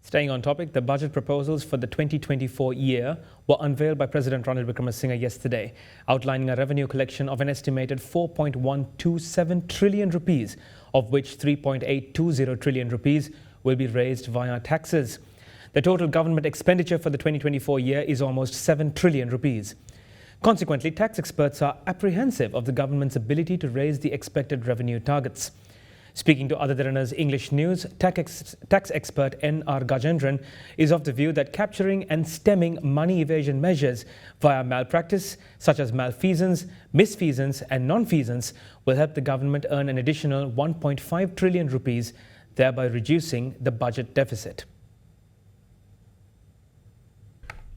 Staying on topic, the budget proposals for the 2024 year were unveiled by President Ranil Wickremesinghe yesterday, outlining a revenue collection of an estimated 4.127 trillion rupees, of which 3.820 trillion rupees will be raised via taxes. The total government expenditure for the 2024 year is almost 7 trillion rupees. Consequently, tax experts are apprehensive of the government's ability to raise the expected revenue targets. Speaking to Other Derana English News, tax expert N.R. Gajendran is of the view that capturing and stemming money evasion measures via malpractice, such as malfeasance, misfeasance and non-feasance, will help the government earn an additional 1.5 trillion rupees, thereby reducing the budget deficit.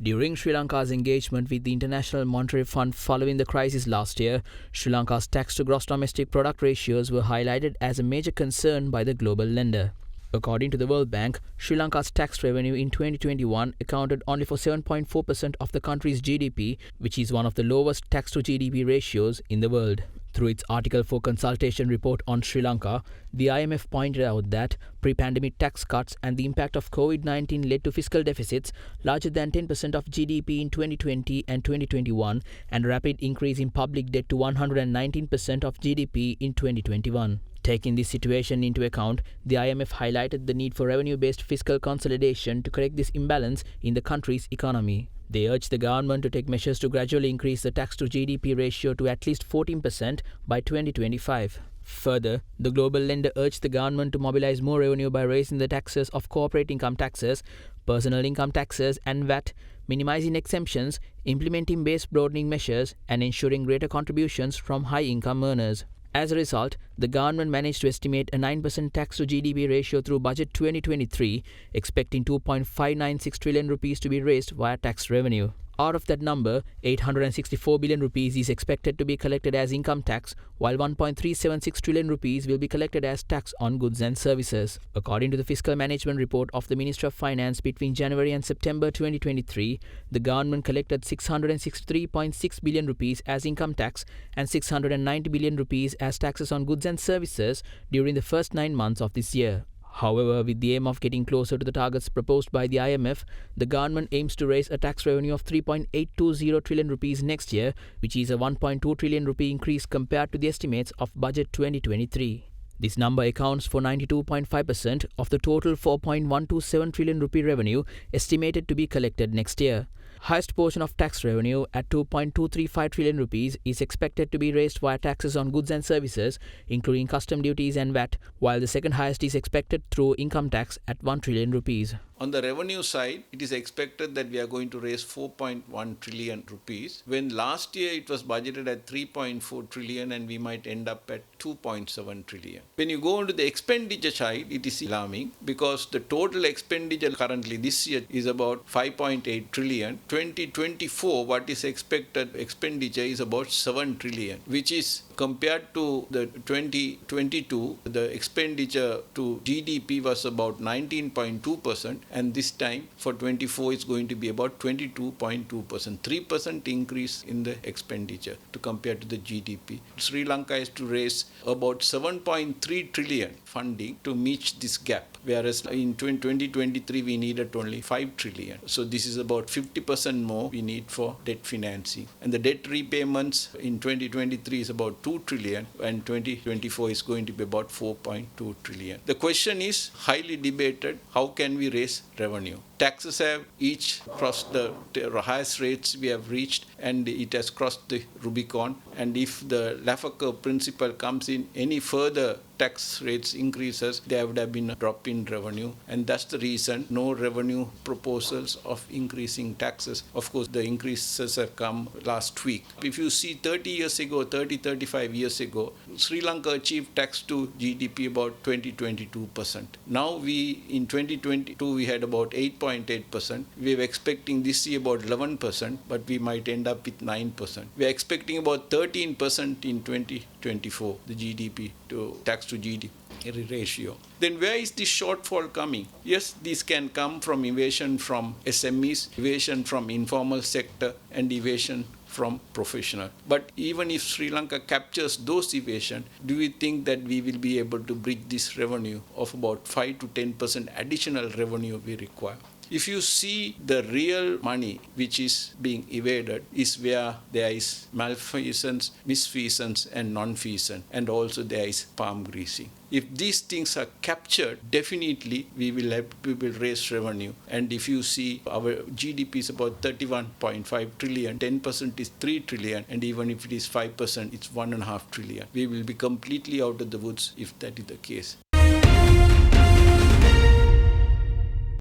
During Sri Lanka's engagement with the International Monetary Fund following the crisis last year, Sri Lanka's tax to gross domestic product ratios were highlighted as a major concern by the global lender. According to the World Bank, Sri Lanka's tax revenue in 2021 accounted only for 7.4% of the country's GDP, which is one of the lowest tax to GDP ratios in the world. Through its Article 4 consultation report on Sri Lanka, the IMF pointed out that pre-pandemic tax cuts and the impact of COVID-19 led to fiscal deficits larger than 10% of GDP in 2020 and 2021 and a rapid increase in public debt to 119% of GDP in 2021. Taking this situation into account, the IMF highlighted the need for revenue-based fiscal consolidation to correct this imbalance in the country's economy. They urged the government to take measures to gradually increase the tax to GDP ratio to at least 14% by 2025. Further, the global lender urged the government to mobilize more revenue by raising the taxes of corporate income taxes, personal income taxes and VAT, minimizing exemptions, implementing base broadening measures and ensuring greater contributions from high-income earners. As a result, the government managed to estimate a 9% tax to GDP ratio through Budget 2023, expecting 2.596 trillion rupees to be raised via tax revenue. Out of that number, 864 billion rupees is expected to be collected as income tax, while 1.376 trillion rupees will be collected as tax on goods and services. According to the Fiscal Management Report of the Ministry of Finance between January and September 2023, the government collected 663.6 billion rupees as income tax and 690 billion rupees as taxes on goods and services during the first 9 months of this year. However, with the aim of getting closer to the targets proposed by the IMF, the government aims to raise a tax revenue of 3.820 trillion rupees next year, which is a 1.2 trillion rupee increase compared to the estimates of Budget 2023. This number accounts for 92.5% of the total 4.127 trillion rupee revenue estimated to be collected next year. Highest portion of tax revenue at 2.235 trillion rupees is expected to be raised via taxes on goods and services, including custom duties and VAT, while the second highest is expected through income tax at 1 trillion rupees. On the revenue side, it is expected that we are going to raise 4.1 trillion rupees, when last year it was budgeted at 3.4 trillion and we might end up at 2.7 trillion. When you go into the expenditure side, it is alarming because the total expenditure currently this year is about 5.8 trillion. 2024, what is expected expenditure is about 7 trillion, which is compared to the 2022, the expenditure to GDP was about 19.2%. And this time for 24 it's going to be about 22.2%, 3% increase in the expenditure to compare to the GDP. Sri Lanka has to raise about 7.3 trillion funding to meet this gap, whereas in 2023 we needed only 5 trillion. So this is about 50% more we need for debt financing. And the debt repayments in 2023 is about 2 trillion and 2024 is going to be about 4.2 trillion. The question is highly debated, how can we raise revenue? Taxes have each crossed the highest rates we have reached and it has crossed the Rubicon, and if the Laffer principle comes in any further tax rates increases, there would have been a drop in revenue, and that's the reason no revenue proposals of increasing taxes. Of course, the increases have come last week. If you see 35 years ago, Sri Lanka achieved tax to GDP about 20-22%. Now in 2022 we had about 8.8%. We are expecting this year about 11%, but we might end up with 9%. We are expecting about 13% in 2024, the GDP to tax to GDP ratio. Then where is this shortfall coming? Yes, this can come from evasion from SMEs, evasion from informal sector, and evasion from professional. But even if Sri Lanka captures those evasion, do we think that we will be able to bridge this revenue of about 5 to 10% additional revenue we require? If you see the real money which is being evaded is where there is malfeasance, misfeasance and non-feasance, and also there is palm greasing. If these things are captured, definitely we will raise revenue. And if you see our GDP is about 31.5 trillion, 10% is 3 trillion, and even if it is 5%, it's 1.5 trillion. We will be completely out of the woods if that is the case.